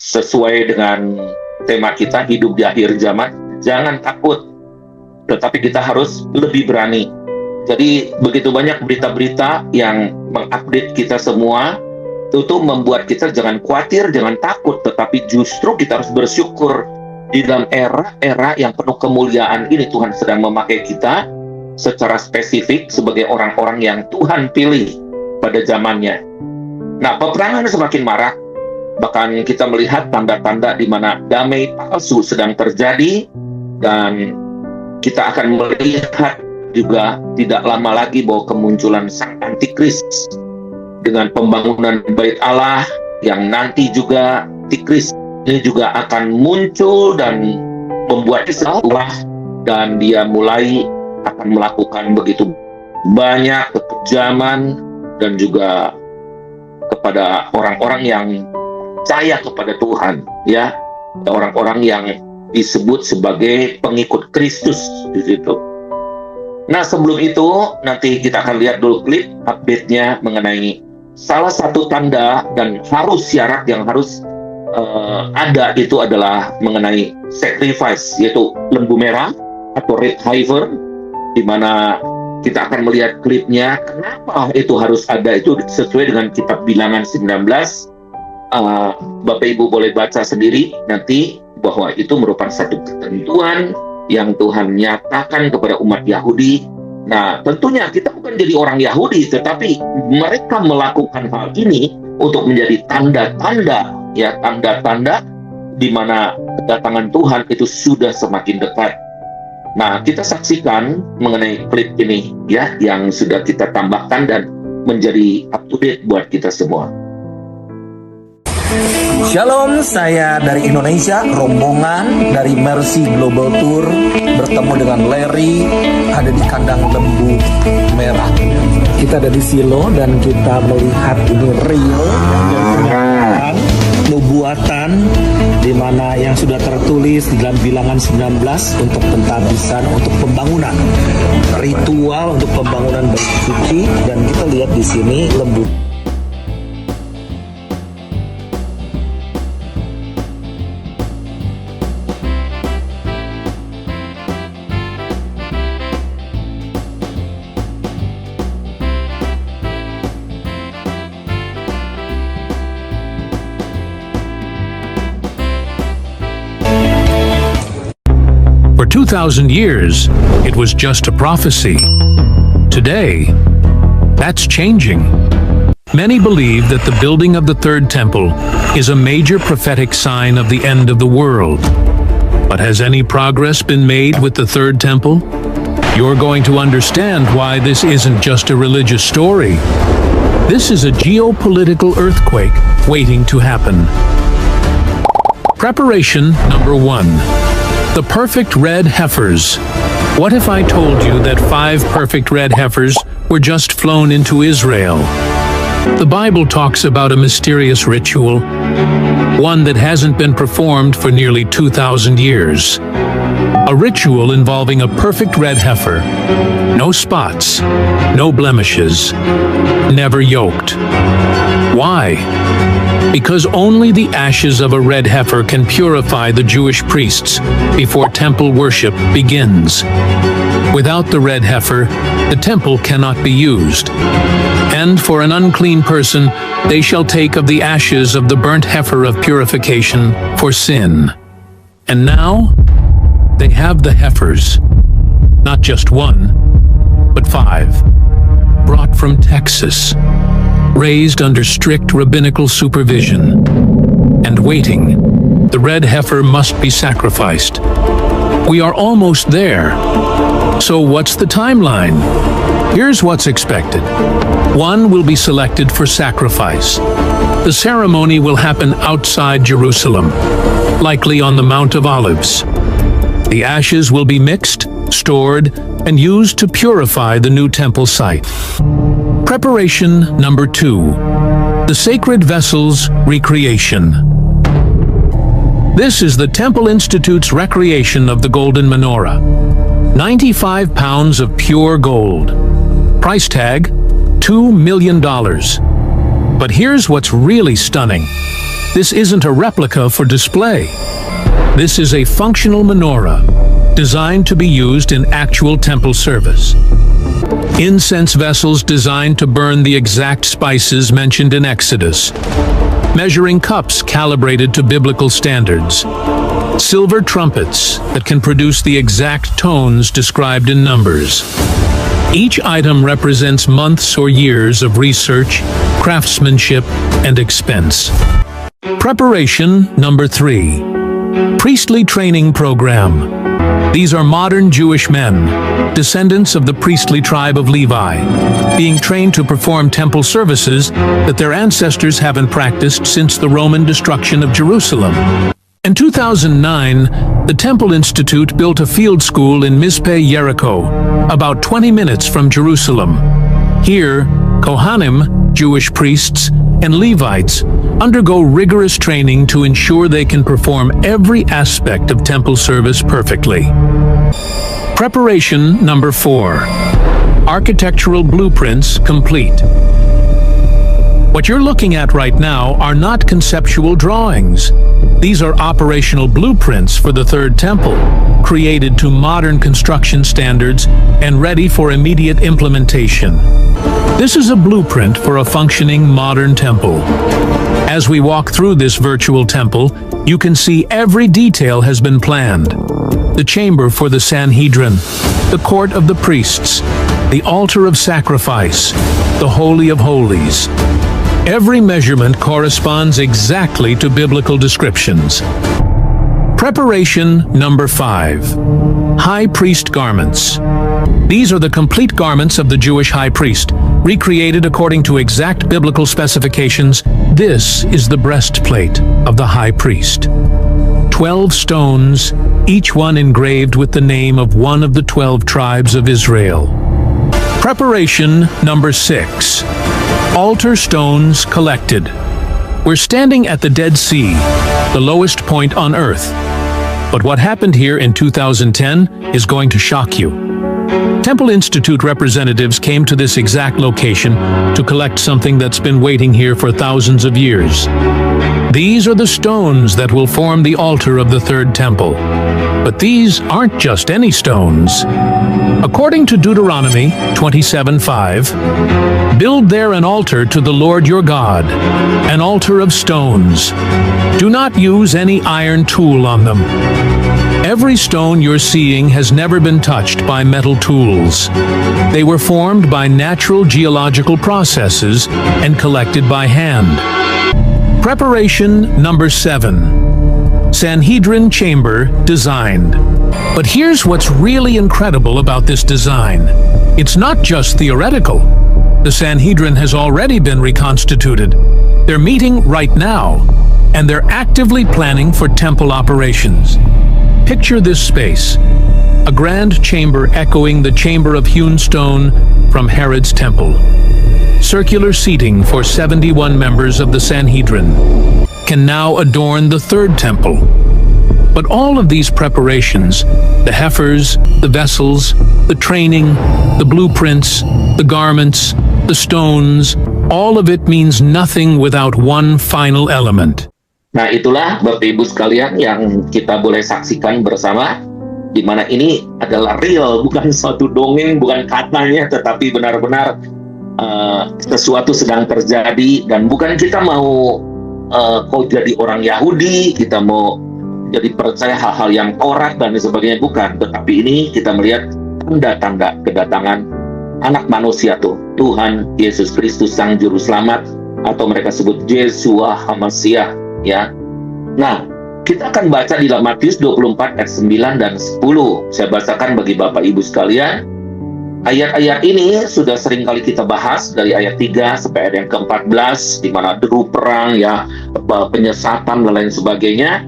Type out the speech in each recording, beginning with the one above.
sesuai dengan tema kita, hidup di akhir zaman. Jangan takut, tetapi kita harus lebih berani. Jadi begitu banyak berita-berita yang mengupdate kita semua, itu membuat kita jangan khawatir, jangan takut, tetapi justru kita harus bersyukur. Di dalam era yang penuh kemuliaan ini, Tuhan sedang memakai kita secara spesifik sebagai orang-orang yang Tuhan pilih pada zamannya. Nah, peperangan semakin marak, bahkan kita melihat tanda-tanda di mana damai palsu sedang terjadi, dan kita akan melihat juga tidak lama lagi bahwa kemunculan sang antikris dengan pembangunan bait Allah, yang nanti juga antikris ini juga akan muncul dan membuat Islam, dan dia mulai akan melakukan begitu banyak kekejaman dan juga kepada orang-orang yang percaya kepada Tuhan, ya, orang-orang yang disebut sebagai pengikut Kristus di situ. Nah, sebelum itu nanti kita akan lihat dulu klip update-nya mengenai salah satu tanda dan syarat yang harus ada, itu adalah mengenai sacrifice, yaitu lembu merah atau red heifer, di mana kita akan melihat klipnya. Kenapa itu harus ada? Itu sesuai dengan kitab Bilangan 19. Bapak Ibu boleh baca sendiri nanti, bahwa itu merupakan satu ketentuan yang Tuhan nyatakan kepada umat Yahudi. Nah, tentunya kita bukan jadi orang Yahudi, tetapi mereka melakukan hal ini untuk menjadi tanda-tanda, ya, tanda-tanda di mana kedatangan Tuhan itu sudah semakin dekat. Nah, kita saksikan mengenai klip ini, ya, yang sudah kita tambahkan dan menjadi up to date buat kita semua. Shalom, saya dari Indonesia, rombongan dari Mercy Global Tour bertemu dengan Larry, ada di kandang lembu merah. Kita ada di Silo dan kita melihat ini real nubuatan, di mana yang sudah tertulis di dalam Bilangan 19 untuk pentabisan, untuk pembangunan, ritual untuk pembangunan bait suci. Dan kita lihat di sini lembu. For 2,000 years, it was just a prophecy. Today, that's changing. Many believe that the building of the Third Temple is a major prophetic sign of the end of the world. But has any progress been made with the Third Temple? You're going to understand why this isn't just a religious story. This is a geopolitical earthquake waiting to happen. Preparation number 1. The perfect red heifers. What if I told you that 5 perfect red heifers were just flown into Israel? The Bible talks about a mysterious ritual, one that hasn't been performed for nearly 2,000 years. A ritual involving a perfect red heifer. No spots, no blemishes, never yoked. Why? Because only the ashes of a red heifer can purify the Jewish priests before temple worship begins. Without the red heifer, the temple cannot be used. And for an unclean person, they shall take of the ashes of the burnt heifer of purification for sin. And now, they have the heifers, not just 1, but 5, brought from Texas, raised under strict rabbinical supervision, and waiting. The red heifer must be sacrificed. We are almost there. So what's the timeline? Here's what's expected. 1 will be selected for sacrifice. The ceremony will happen outside Jerusalem, likely on the Mount of Olives. The ashes will be mixed, stored, and used to purify the new temple site. Preparation number 2. The Sacred Vessels Recreation. This is the Temple Institute's recreation of the Golden Menorah. 95 pounds of pure gold. Price tag, $2 million. But here's what's really stunning. This isn't a replica for display. This is a functional menorah, designed to be used in actual temple service. Incense vessels designed to burn the exact spices mentioned in Exodus. Measuring cups calibrated to biblical standards. Silver trumpets that can produce the exact tones described in Numbers. Each item represents months or years of research, craftsmanship, and expense. Preparation number 3. Priestly Training Program. These are modern Jewish men, descendants of the priestly tribe of Levi, being trained to perform temple services that their ancestors haven't practiced since the Roman destruction of Jerusalem. In 2009, the Temple Institute built a field school in Mizpeh, Jericho, about 20 minutes from Jerusalem. Here, Kohanim, Jewish priests, and Levites undergo rigorous training to ensure they can perform every aspect of temple service perfectly. Preparation number 4. Architectural blueprints complete. What you're looking at right now are not conceptual drawings. These are operational blueprints for the Third Temple, created to modern construction standards and ready for immediate implementation. This is a blueprint for a functioning modern temple. As we walk through this virtual temple, you can see every detail has been planned. The chamber for the Sanhedrin, the court of the priests, the altar of sacrifice, the Holy of Holies. Every measurement corresponds exactly to biblical descriptions. Preparation number 5. High priest garments. These are the complete garments of the Jewish high priest, recreated according to exact biblical specifications. This is the breastplate of the high priest. 12 stones, each one engraved with the name of one of the 12 tribes of Israel. Preparation number 6. Altar stones collected. We're standing at the Dead Sea, the lowest point on Earth. But what happened here in 2010 is going to shock you. Temple Institute representatives came to this exact location to collect something that's been waiting here for thousands of years. These are the stones that will form the altar of the Third Temple. But these aren't just any stones. According to Deuteronomy 27:5, build there an altar to the Lord your God, an altar of stones. Do not use any iron tool on them. Every stone you're seeing has never been touched by metal tools. They were formed by natural geological processes and collected by hand. Preparation number 7. Sanhedrin chamber designed. But here's what's really incredible about this design. It's not just theoretical. The Sanhedrin has already been reconstituted. They're meeting right now, and they're actively planning for temple operations. Picture this space, a grand chamber echoing the chamber of hewn stone from Herod's temple. Circular seating for 71 members of the Sanhedrin can now adorn the Third Temple. But all of these preparations, the heifers, the vessels, the training, the blueprints, the garments, the stones, all of it means nothing without one final element. Nah, itulah Bapak Ibu sekalian yang kita boleh saksikan bersama, di mana ini adalah real, bukan suatu dongeng, bukan katanya, tetapi benar-benar sesuatu sedang terjadi. Dan bukan kita mau kok jadi orang Yahudi, kita mau jadi percaya hal-hal yang korak dan sebagainya, bukan. Tetapi ini kita melihat tanda-tanda kedatangan anak manusia Tuhan Yesus Kristus Sang Juru Selamat, atau mereka sebut Yeshua HaMashiach, ya. Nah, kita akan baca di dalam Matius 24 ayat 9 dan 10. Saya bacakan bagi Bapak Ibu sekalian. Ayat-ayat ini sudah sering kali kita bahas, dari ayat 3 sampai ayat yang ke-14, di mana deru perang, ya, penyesatan dan lain sebagainya.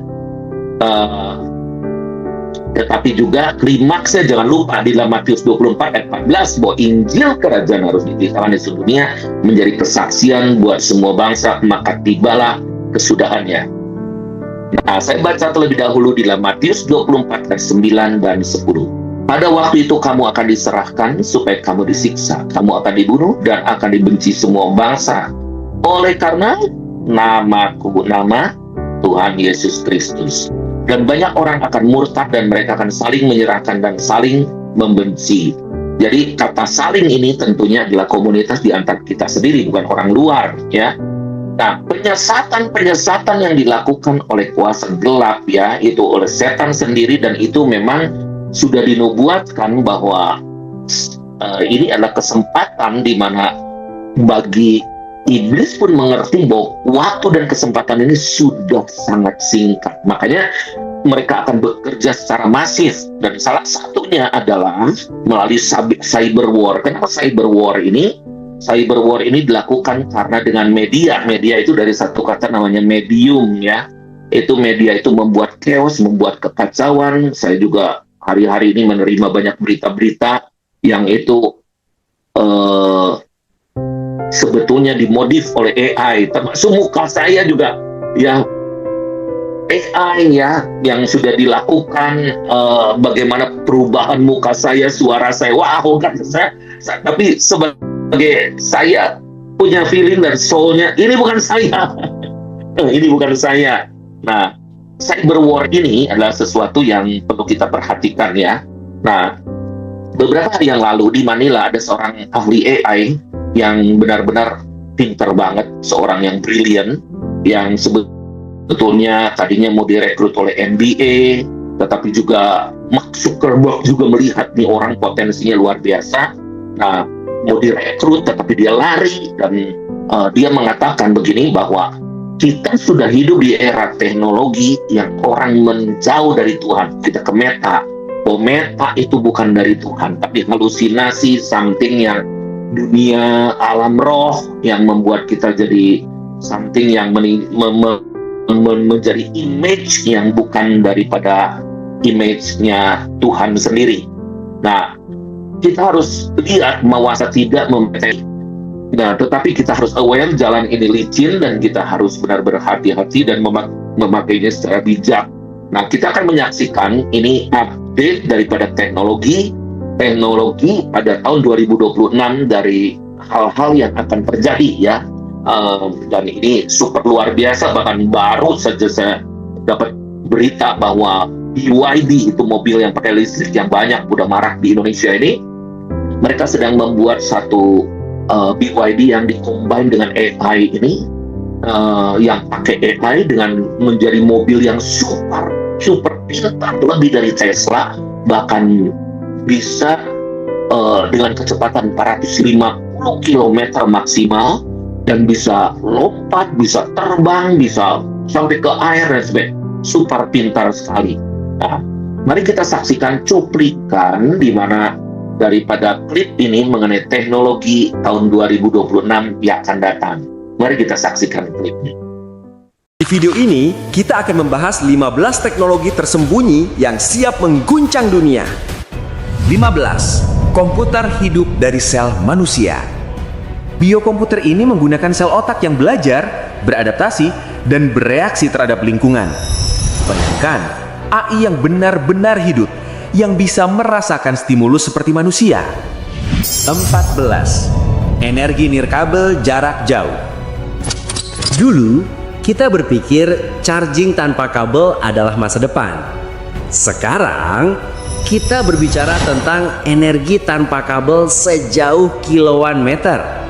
Tetapi juga klimaksnya jangan lupa di dalam Matius 24 ayat 14, bahwa Injil Kerajaan harus diberitakan di seluruh dunia menjadi kesaksian buat semua bangsa, maka tibalah kesudahannya. Nah, saya baca terlebih dahulu di dalam Matius 24 ayat 9 dan 10. Pada waktu itu kamu akan diserahkan supaya kamu disiksa, kamu akan dibunuh dan akan dibenci semua bangsa oleh karena namaku, nama Tuhan Yesus Kristus. Dan banyak orang akan murtad dan mereka akan saling menyerahkan dan saling membenci. Jadi kata saling ini tentunya adalah komunitas di antara kita sendiri, bukan orang luar, ya. Nah, penyesatan yang dilakukan oleh kuasa gelap, ya, itu oleh setan sendiri, dan itu memang sudah dinubuatkan bahwa ini adalah kesempatan di mana bagi iblis pun mengerti bahwa waktu dan kesempatan ini sudah sangat singkat. Makanya mereka akan bekerja secara masif, dan salah satunya adalah melalui cyber war. Kenapa cyber war ini? Cyber war ini dilakukan karena dengan media itu dari satu kata namanya medium, ya. Itu media itu membuat chaos, membuat kekacauan. Saya juga hari-hari ini menerima banyak berita-berita yang itu sebetulnya dimodif oleh AI, termasuk muka saya juga, ya. AI, ya, yang sudah dilakukan, bagaimana perubahan muka saya, suara saya, wow, kan saya tapi sebagai saya punya feeling dan soulnya, ini bukan saya. Ini bukan saya. Nah, cyber war ini adalah sesuatu yang perlu kita perhatikan, ya. Nah, beberapa hari yang lalu di Manila ada seorang ahli AI yang benar-benar pintar banget, seorang yang brilian, yang sebetulnya tadinya mau direkrut oleh MBA, tetapi juga Mark Zuckerberg juga melihat nih orang potensinya luar biasa. Nah, mau direkrut tetapi dia lari, dan dia mengatakan begini, bahwa kita sudah hidup di era teknologi yang orang menjauh dari Tuhan. Kita ke Meta. Oh, Meta itu bukan dari Tuhan, tapi halusinasi, something yang dunia alam roh yang membuat kita jadi something yang menjadi image yang bukan daripada image-nya Tuhan sendiri. Nah, kita harus lihat mawasa tidak memetai. Nah, tetapi kita harus aware jalan ini licin, dan kita harus benar-benar hati-hati dan memakainya secara bijak. Nah, kita akan menyaksikan ini update daripada teknologi pada tahun 2026 dari hal-hal yang akan terjadi, ya. Dan ini super luar biasa. Bahkan baru saja saya dapat berita bahwa BYD, itu mobil yang pakai listrik yang banyak udah marak di Indonesia ini, mereka sedang membuat satu BYD yang dikombin dengan AI ini, yang pakai AI dengan menjadi mobil yang super pintar, lebih dari Tesla, bahkan bisa dengan kecepatan 450 km maksimal, dan bisa lompat, bisa terbang, bisa sampai ke air dan sebagainya. Super pintar sekali. Nah, mari kita saksikan cuplikan di mana daripada klip ini mengenai teknologi tahun 2026 yang akan datang. Mari kita saksikan klipnya. Di video ini, kita akan membahas 15 teknologi tersembunyi yang siap mengguncang dunia. 15. Komputer hidup dari sel manusia. Biokomputer ini menggunakan sel otak yang belajar, beradaptasi, dan bereaksi terhadap lingkungan. Bayangkan, AI yang benar-benar hidup, yang bisa merasakan stimulus seperti manusia. 14. Energi nirkabel jarak jauh. Dulu, kita berpikir charging tanpa kabel adalah masa depan. Sekarang, kita berbicara tentang energi tanpa kabel sejauh kiloan meter.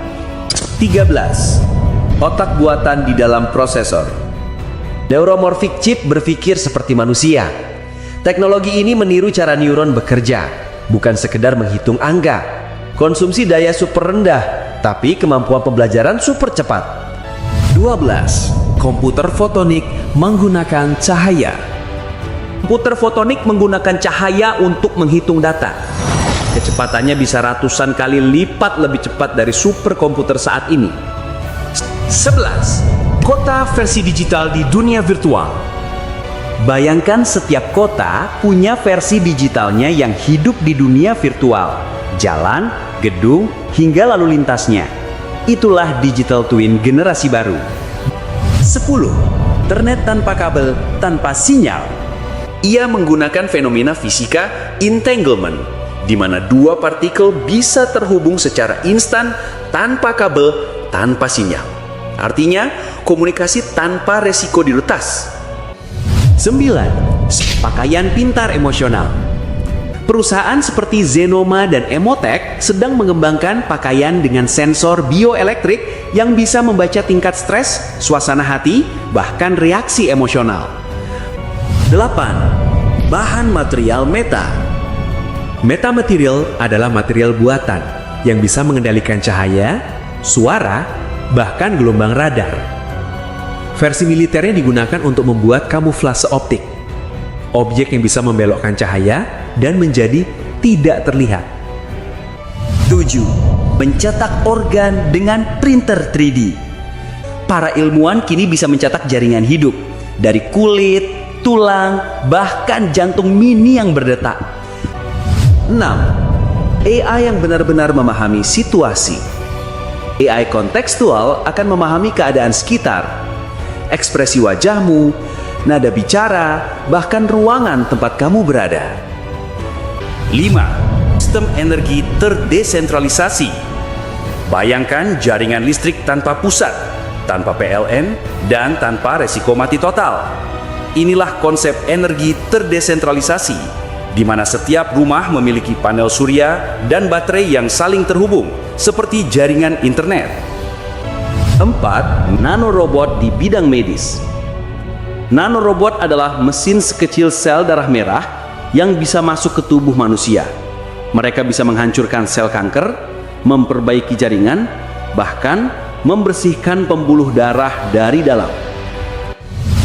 13. Otak buatan di dalam prosesor. Neuromorphic chip berpikir seperti manusia. Teknologi ini meniru cara neuron bekerja, bukan sekedar menghitung angka. Konsumsi daya super rendah, tapi kemampuan pembelajaran super cepat. 12. Komputer fotonik menggunakan cahaya. Komputer fotonik menggunakan cahaya untuk menghitung data. Kecepatannya bisa ratusan kali lipat lebih cepat dari superkomputer saat ini. 11. Kota versi digital di dunia virtual. Bayangkan setiap kota punya versi digitalnya yang hidup di dunia virtual. Jalan, gedung, hingga lalu lintasnya. Itulah digital twin generasi baru. 10. Internet tanpa kabel, tanpa sinyal. Ia menggunakan fenomena fisika entanglement, di mana dua partikel bisa terhubung secara instan tanpa kabel, tanpa sinyal. Artinya, komunikasi tanpa resiko diretas. 9. Pakaian pintar emosional. Perusahaan seperti Zenoma dan Emotek sedang mengembangkan pakaian dengan sensor bioelektrik yang bisa membaca tingkat stres, suasana hati, bahkan reaksi emosional. 8. Bahan material meta. Metamaterial adalah material buatan yang bisa mengendalikan cahaya, suara, bahkan gelombang radar. Versi militernya digunakan untuk membuat kamuflase optik, objek yang bisa membelokkan cahaya dan menjadi tidak terlihat. 7. Mencetak organ dengan printer 3D. Para ilmuwan kini bisa mencetak jaringan hidup dari kulit, tulang, bahkan jantung mini yang berdetak. 6. AI yang benar-benar memahami situasi. AI kontekstual akan memahami keadaan sekitar, ekspresi wajahmu, nada bicara, bahkan ruangan tempat kamu berada. 5. Sistem energi terdesentralisasi. Bayangkan jaringan listrik tanpa pusat, tanpa PLN, dan tanpa resiko mati total. Inilah konsep energi terdesentralisasi, di mana setiap rumah memiliki panel surya dan baterai yang saling terhubung, seperti jaringan internet. 4. Nanorobot di bidang medis. Nanorobot adalah mesin sekecil sel darah merah yang bisa masuk ke tubuh manusia. Mereka bisa menghancurkan sel kanker, memperbaiki jaringan, bahkan membersihkan pembuluh darah dari dalam.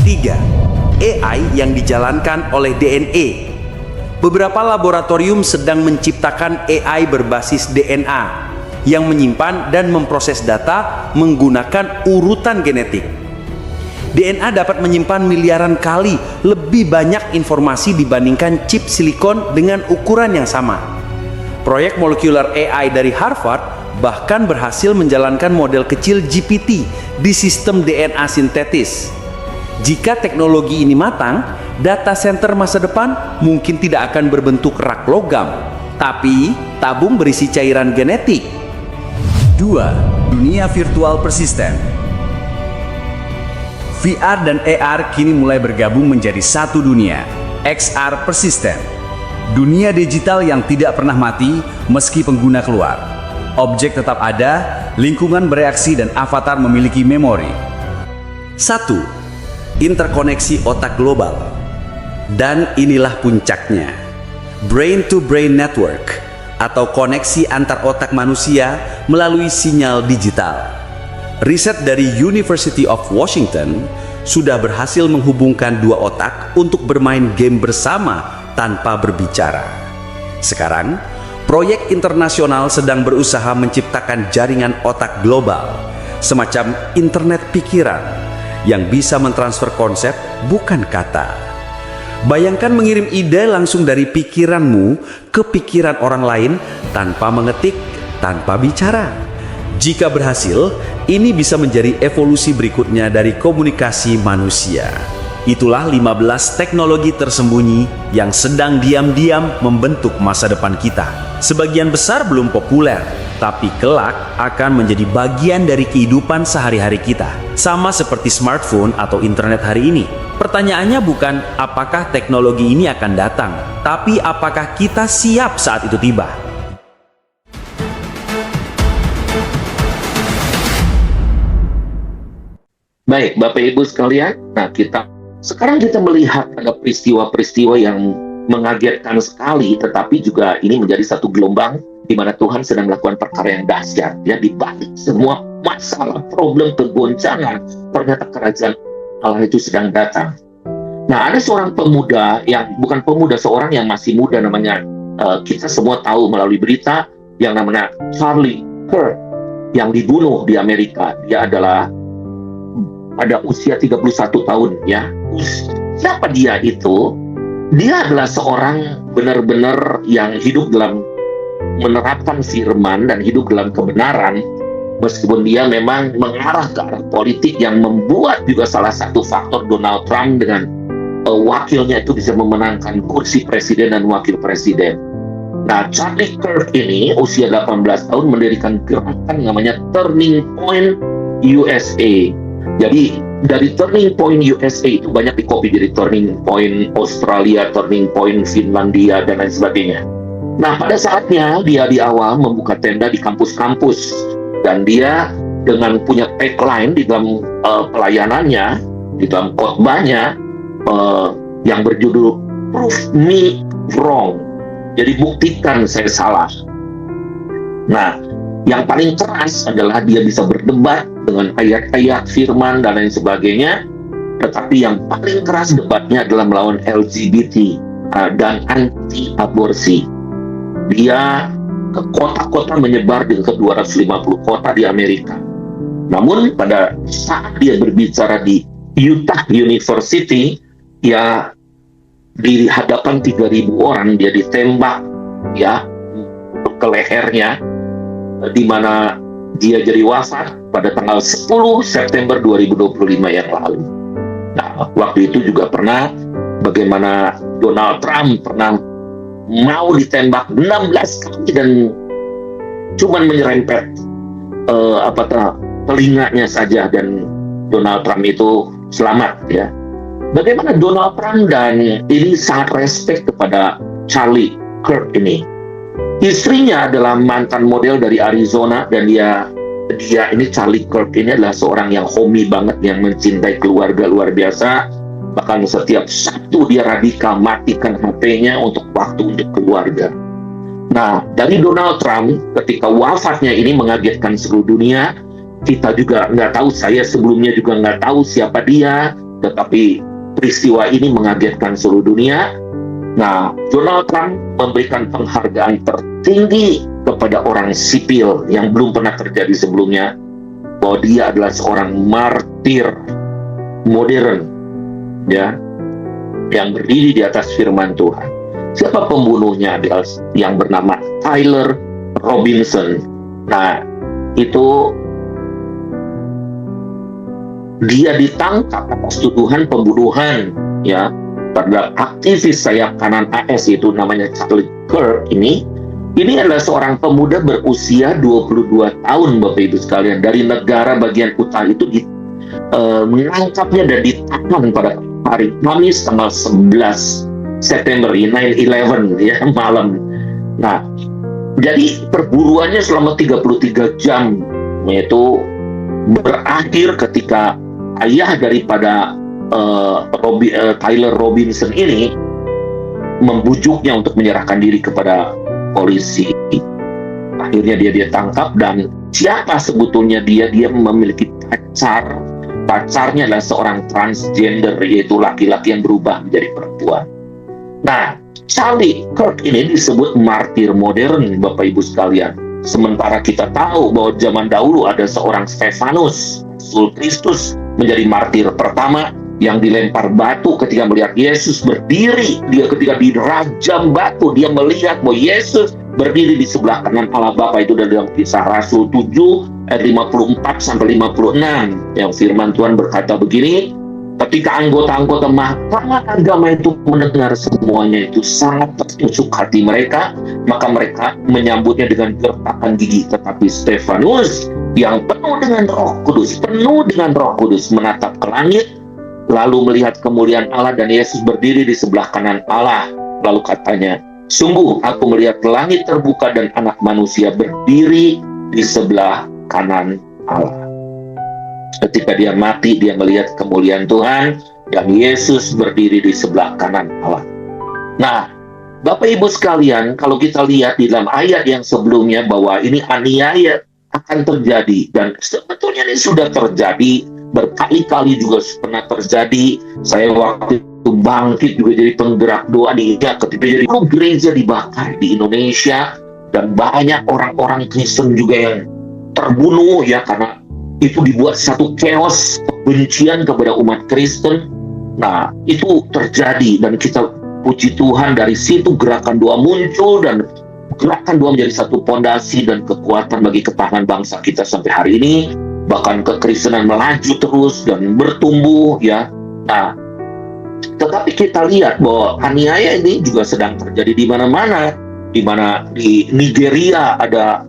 3. AI yang dijalankan oleh DNA. Beberapa laboratorium sedang menciptakan AI berbasis DNA yang menyimpan dan memproses data menggunakan urutan genetik. DNA dapat menyimpan miliaran kali lebih banyak informasi dibandingkan chip silikon dengan ukuran yang sama. Proyek molekular AI dari Harvard bahkan berhasil menjalankan model kecil GPT di sistem DNA sintetis. Jika teknologi ini matang, data center masa depan mungkin tidak akan berbentuk rak logam, tapi tabung berisi cairan genetik. 2. Dunia virtual persisten. VR dan AR kini mulai bergabung menjadi satu dunia, XR persisten. Dunia digital yang tidak pernah mati meski pengguna keluar. Objek tetap ada, lingkungan bereaksi dan avatar memiliki memori. 1. Interkoneksi otak global. Dan inilah puncaknya. Brain to Brain Network, atau koneksi antar otak manusia melalui sinyal digital. Riset dari University of Washington sudah berhasil menghubungkan dua otak untuk bermain game bersama tanpa berbicara. Sekarang, proyek internasional sedang berusaha menciptakan jaringan otak global, semacam internet pikiran, yang bisa mentransfer konsep bukan kata. Bayangkan mengirim ide langsung dari pikiranmu ke pikiran orang lain tanpa mengetik, tanpa bicara. Jika berhasil, ini bisa menjadi evolusi berikutnya dari komunikasi manusia. Itulah 15 teknologi tersembunyi yang sedang diam-diam membentuk masa depan kita. Sebagian besar belum populer, tapi kelak akan menjadi bagian dari kehidupan sehari-hari kita. Sama seperti smartphone atau internet hari ini. Pertanyaannya bukan apakah teknologi ini akan datang, tapi apakah kita siap saat itu tiba. Baik, Bapak Ibu sekalian, sekarang kita melihat ada peristiwa-peristiwa yang mengagetkan sekali, tetapi juga ini menjadi satu gelombang di mana Tuhan sedang melakukan perkara yang dahsyat. Ya, di balik semua masalah, problem, kegoncangan, ternyata kerajaan Allah itu sedang datang. Nah, ada seorang pemuda yang bukan pemuda, seorang yang masih muda namanya, kita semua tahu melalui berita, yang namanya Charlie Kirk yang dibunuh di Amerika. Dia adalah pada usia 31 tahun ya. Siapa dia itu? Dia adalah seorang benar-benar yang hidup dalam menerapkan firman dan hidup dalam kebenaran. Meskipun dia memang mengarah ke arah politik yang membuat juga salah satu faktor Donald Trump dengan wakilnya itu bisa memenangkan kursi presiden dan wakil presiden. Nah, Charlie Kirk ini usia 18 tahun mendirikan gerakan namanya Turning Point USA. Jadi dari turning point USA itu banyak di-copy jadi turning point Australia, turning point Finlandia, dan lain sebagainya. Nah, pada saatnya dia di awal membuka tenda di kampus-kampus, dan dia dengan punya tagline di dalam pelayanannya, di dalam khotbahnya yang berjudul "Prove Me Wrong", jadi buktikan saya salah. Nah, yang paling keras adalah dia bisa berdebat dengan ayat-ayat firman dan lain sebagainya, tetapi yang paling keras debatnya adalah melawan LGBT dan anti-aborsi. Dia ke kota-kota menyebar di ke 250 kota di Amerika. Namun pada saat dia berbicara di Utah University, ya di hadapan 3.000 orang dia ditembak ya ke lehernya, di mana dia jadi wafat pada tanggal 10 September 2025 yang lalu. Nah, waktu itu juga pernah bagaimana Donald Trump pernah mau ditembak 16 kali dan cuman menyerempet telinganya saja, dan Donald Trump itu selamat ya. Bagaimana Donald Trump dan ini sangat respect kepada Charlie Kirk ini. Istrinya adalah mantan model dari Arizona, dan dia ini Charlie Kirk ini adalah seorang yang homey banget, yang mencintai keluarga luar biasa. Bahkan setiap Sabtu dia radikal matikan HP-nya untuk waktu untuk keluarga. Nah, dari Donald Trump ketika wafatnya ini mengagetkan seluruh dunia. Kita juga nggak tahu, saya sebelumnya juga nggak tahu siapa dia, tetapi peristiwa ini mengagetkan seluruh dunia. Nah, Donald Trump memberikan penghargaan tertinggi kepada orang sipil yang belum pernah terjadi sebelumnya, bahwa dia adalah seorang martir modern, ya, yang berdiri di atas firman Tuhan. Siapa pembunuhnya? Adalah yang bernama Tyler Robinson. Nah, itu dia ditangkap atas tuduhan pembunuhan, ya, terhadap aktivis sayap kanan AS, itu namanya Charlie Kirk ini adalah seorang pemuda berusia 22 tahun, Bapak Ibu sekalian, dari negara bagian utara itu menangkapnya dan ditahan pada hari Kamis tanggal 11 September 9/11 ya, malam. Nah, jadi perburuannya selama 33 jam, yaitu berakhir ketika ayah daripada Tyler Robinson ini membujuknya untuk menyerahkan diri kepada polisi. Akhirnya dia ditangkap, dan siapa sebetulnya dia memiliki pacarnya adalah seorang transgender, yaitu laki-laki yang berubah menjadi perempuan. Nah, Charlie Kirk ini disebut martir modern, Bapak Ibu sekalian. Sementara kita tahu bahwa zaman dahulu ada seorang Stefanus, Rasul Kristus, menjadi martir pertama yang dilempar batu ketika melihat Yesus berdiri. Dia ketika dirajam batu, dia melihat bahwa Yesus berdiri di sebelah kanan Allah Bapa. Itu dalam Kisah Rasul 7 ayat 54 sampai 56. Yang firman Tuhan berkata begini, ketika anggota-anggota mahkamah agama itu mendengar semuanya itu sangat tertusuk hati mereka, maka mereka menyambutnya dengan gertakan gigi. Tetapi Stefanus yang penuh dengan Roh Kudus menatap ke langit, lalu melihat kemuliaan Allah dan Yesus berdiri di sebelah kanan Allah. Lalu katanya, sungguh aku melihat langit terbuka dan Anak Manusia berdiri di sebelah kanan Allah. Ketika dia mati, dia melihat kemuliaan Tuhan dan Yesus berdiri di sebelah kanan Allah. Nah, Bapak Ibu sekalian, kalau kita lihat di dalam ayat yang sebelumnya bahwa ini aniaya akan terjadi, dan sebetulnya ini sudah terjadi, berkali-kali juga pernah terjadi. Saya waktu itu bangkit juga jadi penggerak doa di Indonesia ketika jadi gereja dibakar di Indonesia, dan banyak orang-orang Kristen juga yang terbunuh ya, karena itu dibuat satu chaos kebencian kepada umat Kristen. Nah, itu terjadi, dan kita puji Tuhan dari situ gerakan doa muncul, dan gerakan doa menjadi satu pondasi dan kekuatan bagi ketahanan bangsa kita sampai hari ini. Bahkan kekristenan melaju terus dan bertumbuh ya. Nah, tetapi kita lihat bahwa aniaya ini juga sedang terjadi di mana-mana. Di mana di Nigeria ada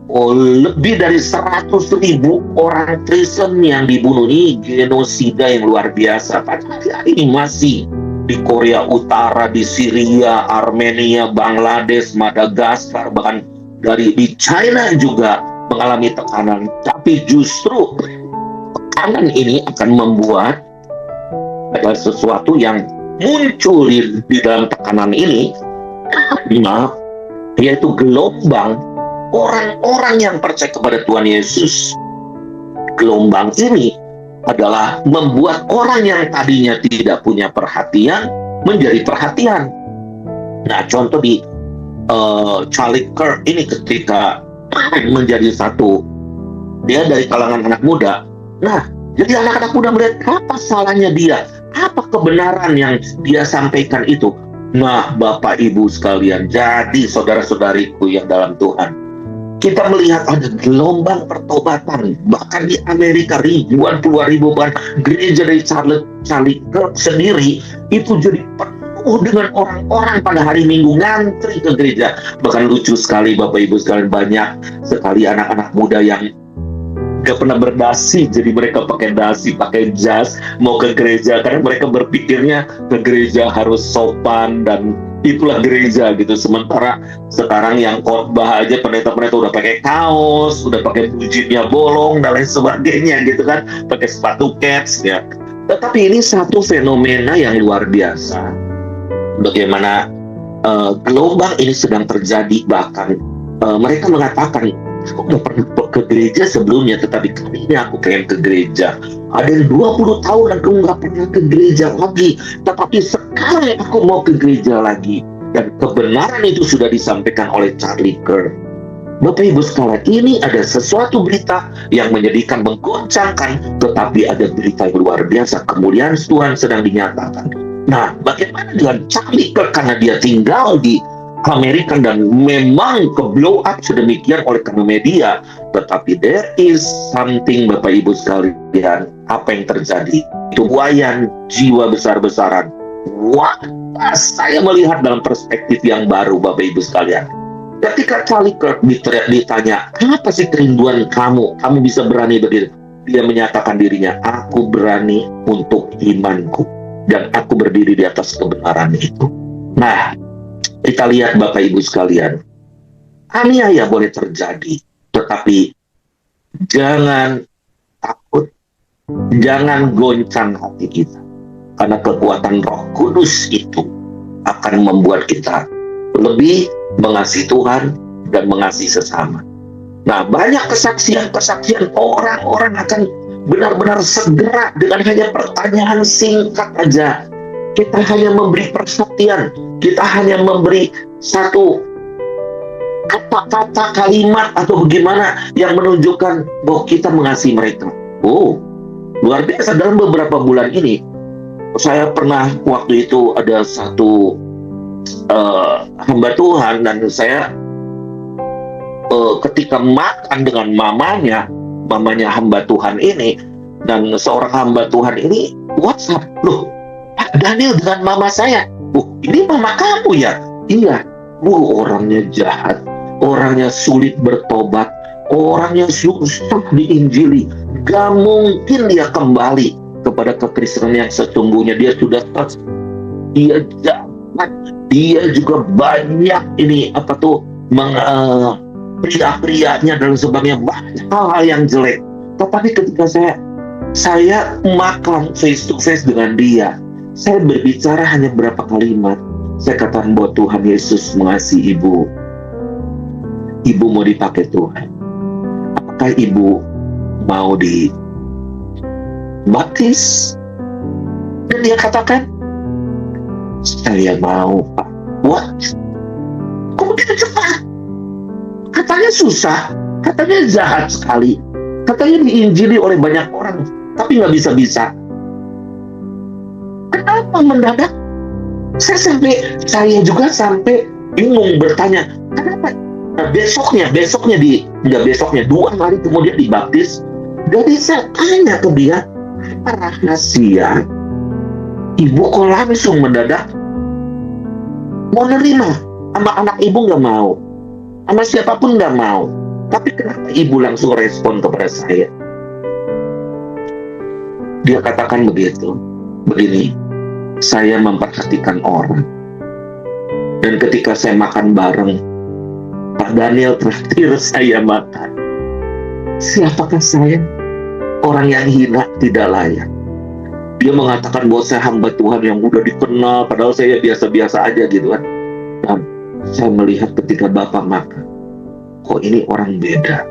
lebih dari 100.000 orang Kristen yang dibunuh. Ini genosida yang luar biasa. Pada hari ini masih di Korea Utara, di Syria, Armenia, Bangladesh, Madagaskar, bahkan di China juga mengalami tekanan. Tapi justru tekanan ini akan membuat ada sesuatu yang muncul di dalam tekanan ini, yaitu gelombang orang-orang yang percaya kepada Tuhan Yesus. Gelombang ini adalah membuat orang yang tadinya tidak punya perhatian menjadi perhatian. Nah, contoh di Charlie Kirk ini ketika menjadi satu, dia dari kalangan anak muda. Nah, jadi anak-anak muda melihat apa salahnya dia, apa kebenaran yang dia sampaikan itu. Nah, Bapak Ibu sekalian, jadi saudara-saudariku yang dalam Tuhan, kita melihat ada gelombang pertobatan. Bahkan di Amerika ribuan, puluhan ribu, bahkan gereja dari Charlie Kirk sendiri itu jadi penuh dengan orang-orang pada hari Minggu ngantri ke gereja. Bahkan lucu sekali Bapak Ibu sekalian, banyak sekali anak-anak muda yang gak pernah berdasi, jadi mereka pakai dasi, pakai jas mau ke gereja, karena mereka berpikirnya ke gereja harus sopan dan itulah gereja gitu. Sementara sekarang yang khotbah aja pendeta-pendeta udah pakai kaos, udah pakai bujitnya bolong dan lain sebagainya gitu kan, pakai sepatu kets ya. Tetapi ini satu fenomena yang luar biasa, bagaimana gelombang ini sedang terjadi. Bahkan mereka mengatakan, aku udah pernah ke gereja sebelumnya, tetapi kali ini aku pengen ke gereja. Ada yang 20 tahun aku nggak pernah ke gereja lagi, tetapi sekarang aku mau ke gereja lagi. Dan kebenaran itu sudah disampaikan oleh Charlie Kirk. Bapak Ibu sekalian, ini ada sesuatu berita yang menyedihkan, menggoncangkan, tetapi ada berita yang luar biasa. Kemuliaan Tuhan sedang dinyatakan. Nah, bagaimana dengan Charlie Kirk, karena dia tinggal di Amerika dan memang ke blow up sedemikian oleh karena media, tetapi there is something Bapak Ibu sekalian, apa yang terjadi? Tubuayan jiwa besar-besaran. Wah, saya melihat dalam perspektif yang baru Bapak Ibu sekalian. Ketika Charlie Kirk ditanya, apa sih kerinduan kamu? Kamu bisa berani berdiri? Dia menyatakan dirinya, aku berani untuk imanku dan aku berdiri di atas kebenaran itu. Nah, kita lihat Bapak Ibu sekalian, aniaya boleh terjadi, tetapi jangan takut, jangan goncang hati kita, karena kekuatan Roh Kudus itu akan membuat kita lebih mengasihi Tuhan dan mengasihi sesama. Nah, banyak kesaksian-kesaksian orang-orang akan benar-benar segera dengan hanya pertanyaan singkat aja. Kita hanya memberi perhatian, kita hanya memberi satu kata-kata, kalimat atau bagaimana yang menunjukkan bahwa kita mengasihi mereka. Oh, luar biasa. Dalam beberapa bulan ini, saya pernah waktu itu ada satu hamba Tuhan, dan saya ketika makan dengan mamanya hamba Tuhan ini, dan seorang hamba Tuhan ini WhatsApp, loh, Pak Daniel dengan mama saya. Ini mama kamu ya? Iya. Orangnya jahat, orangnya sulit bertobat, orangnya susah diinjili. Gak mungkin dia kembali kepada kekristenan yang sesungguhnya. Dia sudah dia jahat, dia juga banyak ini pria-prianya dan sebagainya, banyak hal-hal yang jelek. Tetapi ketika saya makan face to face dengan dia, saya berbicara hanya berapa kalimat. Saya katakan bahwa Tuhan Yesus mengasihi ibu. Ibu mau dipakai Tuhan. Apakah ibu mau dibaptis? Dan dia katakan, saya mau, Pak. What? Kok begitu cepat? Katanya susah, katanya jahat sekali, katanya diinjili oleh banyak orang, tapi nggak bisa-bisa. Kenapa mendadak? Saya juga sampai bingung bertanya, kenapa? Nah, besoknya 2 hari kemudian dibaptis. Jadi saya tanya ke dia, apa rahasia ibu kok langsung mendadak mau nerima? Sama anak ibu nggak mau, sama siapapun nggak mau. Tapi kenapa ibu langsung respon kepada saya? Dia katakan begini, saya memperhatikan orang. Dan ketika saya makan bareng, Pak Daniel traktir saya makan. Siapakah saya? Orang yang hina, tidak layak. Dia mengatakan bahwa saya hamba Tuhan yang udah dikenal, padahal saya biasa-biasa aja gitu kan. Dan saya melihat ketika Bapak makan, kok ini orang beda.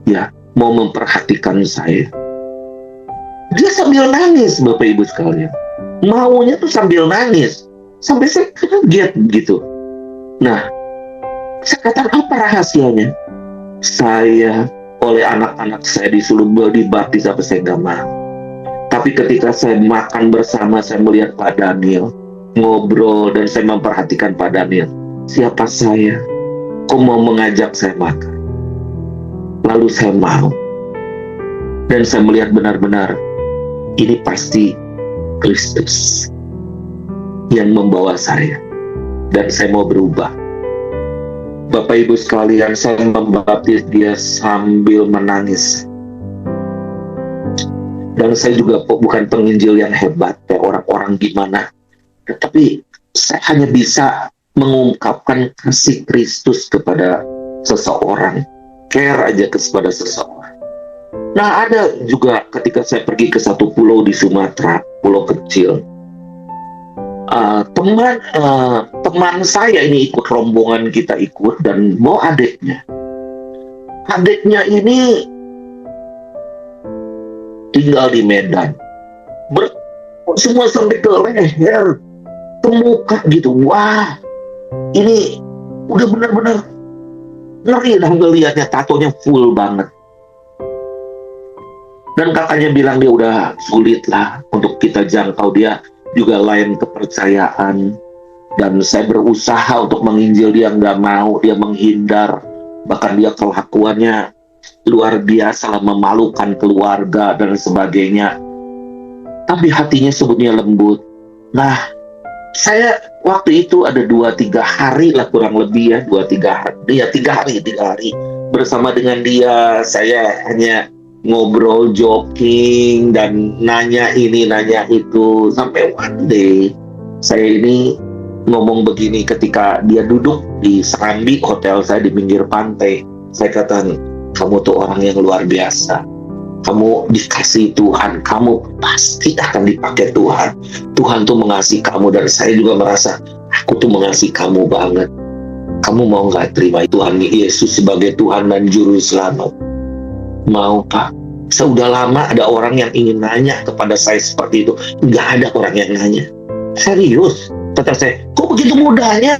Ya, mau memperhatikan saya. Dia sambil nangis, Bapak Ibu sekalian. Maunya tuh sambil nangis. Sampai saya kaget gitu. Nah, saya katakan apa rahasianya? Saya oleh anak-anak saya disuruh dibaptis sampai saya nggak mau. Tapi ketika saya makan bersama, saya melihat Pak Daniel ngobrol dan saya memperhatikan Pak Daniel. Siapa saya? Kok mau mengajak saya makan? Lalu saya mau. Dan saya melihat benar-benar ini pasti Kristus yang membawa saya. Dan saya mau berubah. Bapak Ibu sekalian, saya membaptis dia sambil menangis. Dan saya juga bukan penginjil yang hebat, kayak orang-orang gimana. Tetapi saya hanya bisa mengungkapkan kasih Kristus kepada seseorang. Care aja kepada seseorang. Nah, ada juga ketika saya pergi ke satu pulau di Sumatera, pulau kecil. Teman saya ini ikut rombongan, kita ikut dan bawa adiknya. Adiknya ini tinggal di Medan, semua sampai ke leher, ke muka gitu. Wah, ini udah benar-benar ngeri dah ngelihatnya, tatonya full banget. Dan kakaknya bilang dia udah sulit lah untuk kita jangkau, dia juga lain kepercayaan. Dan saya berusaha untuk menginjil dia, nggak mau, dia menghindar. Bahkan dia kelakuannya luar biasa lah, memalukan keluarga dan sebagainya. Tapi hatinya sebetulnya lembut. Nah, saya waktu itu ada 2-3 hari lah kurang lebih ya, 2-3 hari, ya 3 hari bersama dengan dia. Saya hanya ngobrol, joking, dan nanya ini, nanya itu. Sampai one day, saya ini ngomong begini ketika dia duduk di Serambi, hotel saya di pinggir pantai. Saya katakan, kamu tuh orang yang luar biasa. Kamu dikasih Tuhan, kamu pasti akan dipakai Tuhan. Tuhan tuh mengasihi kamu, dan saya juga merasa, aku tuh mengasihi kamu banget. Kamu mau nggak terima Tuhan Yesus sebagai Tuhan dan Juru Selamat? Mau, Pak? Sudah lama ada orang yang ingin nanya kepada saya seperti itu. Nggak ada orang yang nanya. Serius, kata saya, kok begitu mudahnya?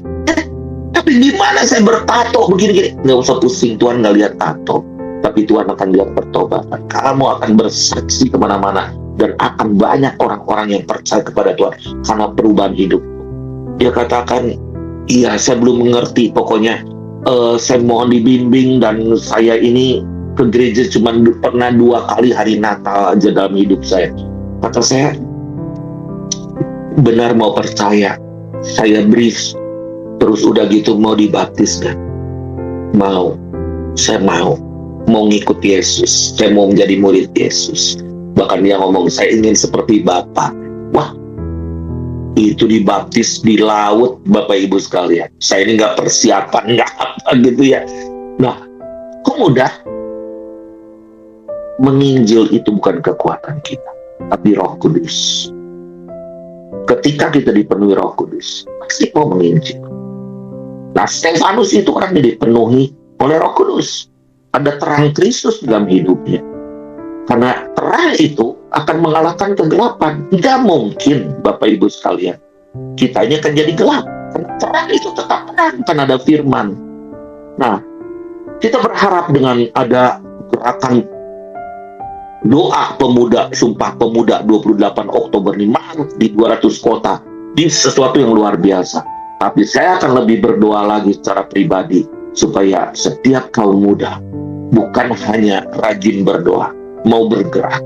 Tapi gimana saya bertato begini-gini? Nggak usah pusing, Tuhan nggak lihat tato. Tapi Tuhan akan lihat pertobatan. Kamu akan bersaksi kemana-mana. Dan akan banyak orang-orang yang percaya kepada Tuhan karena perubahan hidup. Dia katakan, iya saya belum mengerti. Pokoknya saya mohon dibimbing, dan saya ini ke gereja cuma pernah 2 kali hari Natal aja dalam hidup saya. Kata saya, benar mau percaya. Saya brief. Terus udah gitu mau dibaptis kan? Mau. Saya mau ngikut Yesus. Saya mau menjadi murid Yesus. Bahkan dia ngomong, saya ingin seperti Bapak. Wah, itu dibaptis di laut, Bapak Ibu sekalian. Saya ini nggak persiapan, nggak apa gitu ya. Nah, kok mudah? Menginjil itu bukan kekuatan kita, tapi Roh Kudus. Ketika kita dipenuhi Roh Kudus, pasti mau menginjil. Nah, Stefanus itu orang yang dipenuhi oleh Roh Kudus. Ada terang Kristus dalam hidupnya. Karena terang itu akan mengalahkan kegelapan. Tidak mungkin, Bapak Ibu sekalian, kitanya akan jadi gelap. Karena terang itu tetap terang, kan ada firman. Nah, kita berharap dengan ada gerakan doa pemuda, sumpah pemuda 28 Oktober ini di 200 kota. Ini sesuatu yang luar biasa. Tapi saya akan lebih berdoa lagi secara pribadi, supaya setiap kaum muda bukan hanya rajin berdoa, mau bergerak,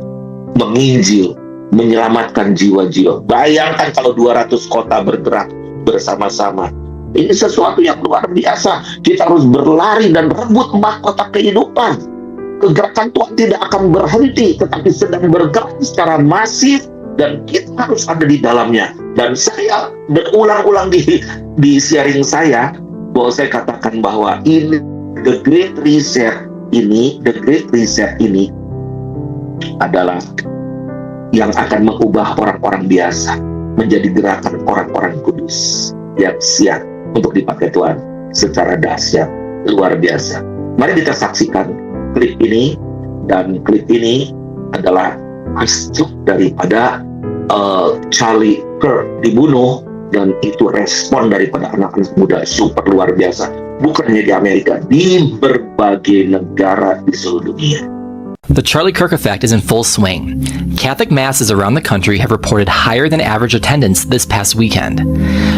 menginjil, menyelamatkan jiwa-jiwa. Bayangkan kalau 200 kota bergerak bersama-sama. Ini sesuatu yang luar biasa. Kita harus berlari dan rebut mahkota kehidupan. Kegerakan Tuhan tidak akan berhenti, tetapi sedang bergerak secara masif, dan kita harus ada di dalamnya. Dan saya berulang-ulang di sharing saya, bahwa saya katakan bahwa ini the Great Reset ini adalah yang akan mengubah orang-orang biasa menjadi gerakan orang-orang kudus yang siap untuk dipakai Tuhan secara dahsyat, luar biasa. Mari kita saksikan klip ini, dan klip ini adalah hasil daripada Charlie Kirk dibunuh, dan itu respon daripada anak-anak muda super luar biasa, bukan hanya di Amerika, di berbagai negara di seluruh dunia. The Charlie Kirk effect is in full swing. Catholic masses around the country have reported higher than average attendance this past weekend.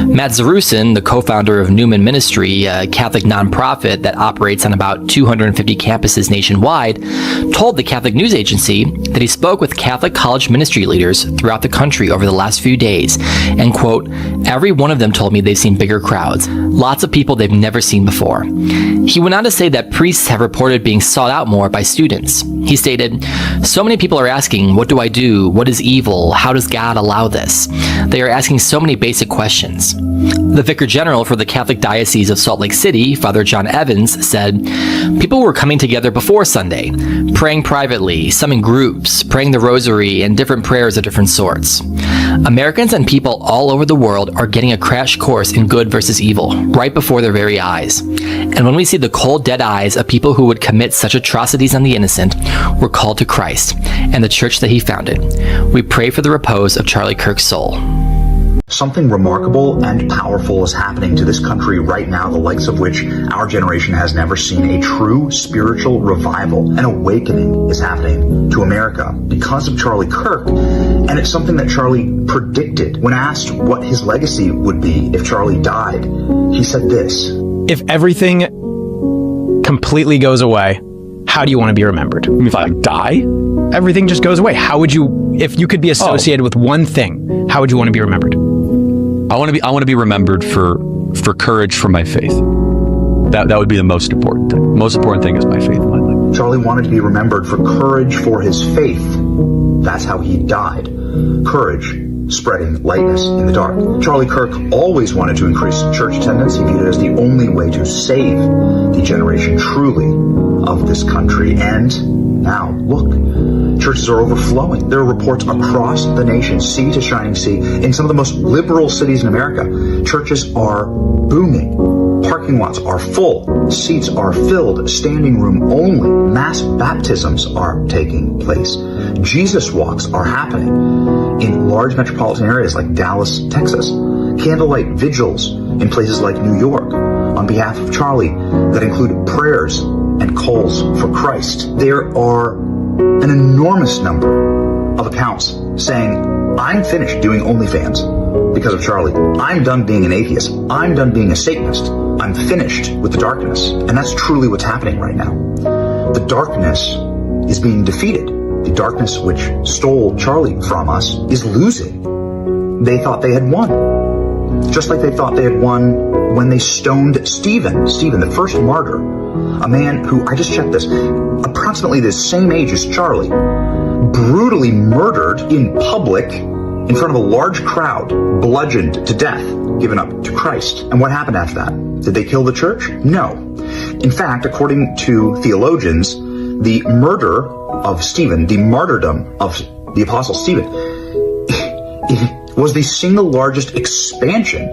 Matt Zarusin, the co-founder of Newman Ministry, a Catholic nonprofit that operates on about 250 campuses nationwide, told the Catholic News Agency that he spoke with Catholic college ministry leaders throughout the country over the last few days, and quote, "Every one of them told me they've seen bigger crowds, lots of people they've never seen before." He went on to say that priests have reported being sought out more by students. He stated, "So many people are asking, what do I do? What is evil? How does God allow this?" They are asking so many basic questions. The Vicar General for the Catholic Diocese of Salt Lake City, Father John Evans, said, "People were coming together before Sunday, praying privately, some in groups, praying the rosary and different prayers of different sorts. Americans and people all over the world are getting a crash course in good versus evil right before their very eyes. And when we see the cold, dead eyes of people who would commit such atrocities on the innocent, we're called to Christ and the church that he founded. We pray for the repose of Charlie Kirk's soul." Something remarkable and powerful is happening to this country right now, the likes of which our generation has never seen. A true spiritual revival, an awakening is happening to America because of Charlie Kirk. And it's something that Charlie predicted. When asked what his legacy would be if Charlie died, he said this: "If everything completely goes away, how do you want to be remembered?" If I die? Everything just goes away. How would you, if you could be associated with one thing, how would you want to be remembered? I want to be remembered for courage for my faith. That would be the most important thing. Most important thing is my faith in my life. Charlie wanted to be remembered for courage for his faith. That's how he died. Courage, spreading lightness in the dark. Charlie Kirk always wanted to increase church attendance. He viewed it as the only way to save the generation truly of this country. And now, look, churches are overflowing. There are reports across the nation, sea to shining sea, in some of the most liberal cities in America. Churches are booming. Parking lots are full. Seats are filled. Standing room only. Mass baptisms are taking place. Jesus walks are happening in large metropolitan areas like Dallas, Texas. Candlelight vigils in places like New York on behalf of Charlie that include prayers and calls for Christ. There are an enormous number of accounts saying, "I'm finished doing OnlyFans because of Charlie. I'm done being an atheist. I'm done being a Satanist. I'm finished with the darkness." And that's truly what's happening right now. The darkness is being defeated. The darkness which stole Charlie from us is losing. They thought they had won. Just like they thought they had won when they stoned Stephen, the first martyr, a man who, I just checked this, approximately the same age as Charlie, brutally murdered in public in front of a large crowd, bludgeoned to death, given up to Christ. And what happened after that? Did they kill the church? No. In fact, according to theologians, the murder of Stephen, the martyrdom of the Apostle Stephen, was the single largest expansion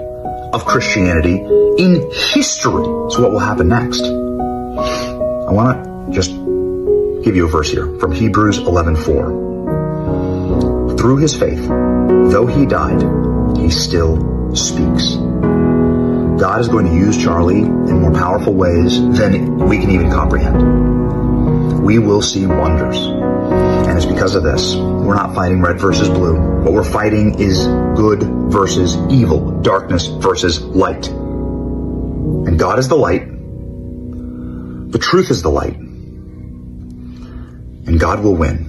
of Christianity in history. So what will happen next? I want to just give you a verse here from Hebrews 11:4. "Through his faith, though he died, he still speaks." God is going to use Charlie in more powerful ways than we can even comprehend. We will see wonders. And it's because of this. We're not fighting red versus blue. What we're fighting is good versus evil, darkness versus light. And God is the light. The truth is the light. And God will win.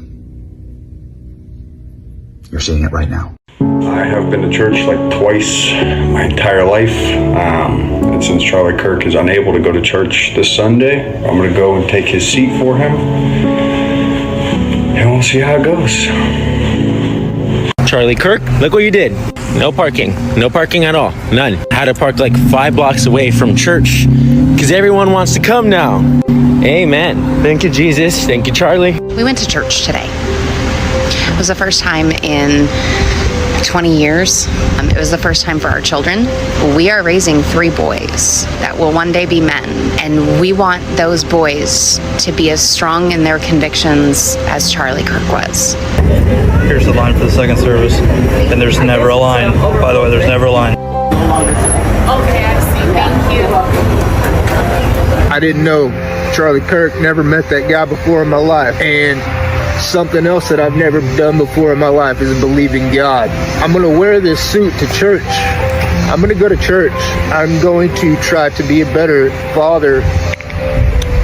You're seeing it right now. I have been to church like twice my entire life. And since Charlie Kirk is unable to go to church this Sunday, I'm going to go and take his seat for him. And we'll see how it goes. Charlie Kirk, look what you did. No parking. No parking at all. None. Had to park like 5 blocks away from church because everyone wants to come now. Amen. Thank you, Jesus. Thank you, Charlie. We went to church today. It was the first time in 20 years. It was the first time for our children. We are raising 3 boys that will one day be men, and we want those boys to be as strong in their convictions as Charlie Kirk was. Here's the line for the second service, and there's never a line. By the way, there's never a line. Okay, I see. Thank you. I didn't know Charlie Kirk, never met that guy before in my life, and something else that I've never done before in my life is believe in God. I'm going to wear this suit to church. I'm going to go to church. I'm going to try to be a better father,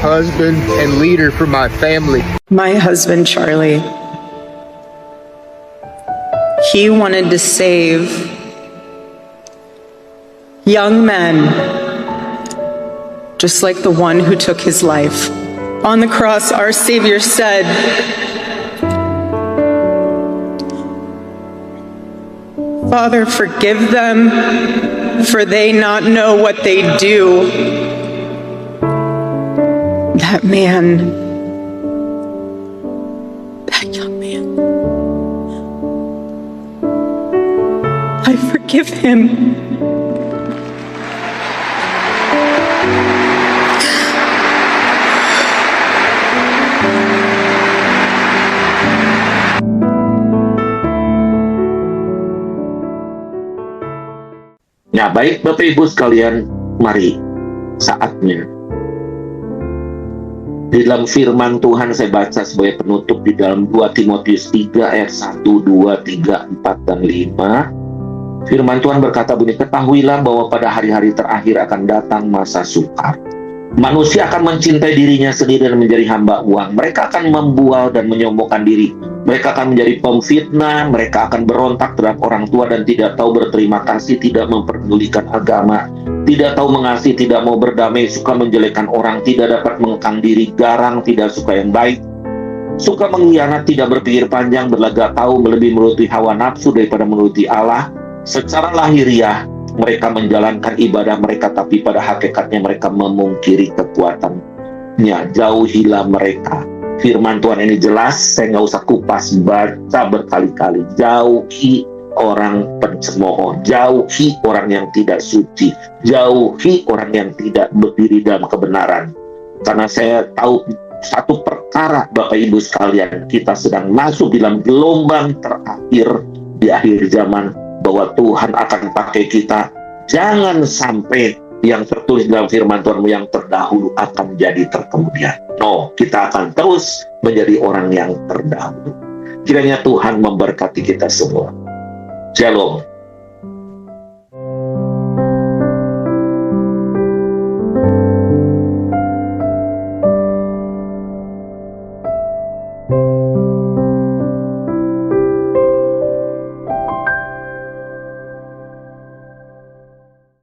husband, and leader for my family. My husband, Charlie, he wanted to save young men, just like the one who took his life. On the cross, our Savior said, "Father, forgive them, for they not know what they do." That man, that young man, I forgive him. Ya, baik Bapak Ibu sekalian, mari saatnya. Di dalam firman Tuhan saya baca sebagai penutup di dalam 2 Timotius 3 ayat 1, 2, 3, 4, dan 5. Firman Tuhan berkata begini, ketahuilah bahwa pada hari-hari terakhir akan datang masa sukar. Manusia akan mencintai dirinya sendiri dan menjadi hamba uang. Mereka akan membual dan menyombongkan diri. Mereka akan menjadi pemfitnah, mereka akan berontak terhadap orang tua dan tidak tahu berterima kasih, tidak memperdulikan agama, tidak tahu mengasihi, tidak mau berdamai, suka menjelekkan orang, tidak dapat mengekang diri, garang, tidak suka yang baik, suka mengkhianat, tidak berpikir panjang, berlagak tahu, lebih menuruti hawa nafsu daripada menuruti Allah. Secara lahiriah mereka menjalankan ibadah mereka, tapi pada hakikatnya mereka memungkiri kekuatannya. Jauhilah mereka. Firman Tuhan ini jelas, saya nggak usah kupas, baca berkali-kali. Jauhi orang pencemooh, jauhi orang yang tidak suci, jauhi orang yang tidak berdiri dalam kebenaran. Karena saya tahu satu perkara, Bapak Ibu sekalian, kita sedang masuk dalam gelombang terakhir di akhir zaman, bahwa Tuhan akan pakai kita. Jangan sampai yang tertulis dalam firman Tuhan yang terdahulu akan jadi terkemudian. No, kita akan terus menjadi orang yang terdahulu. Kiranya Tuhan memberkati kita semua. Shalom.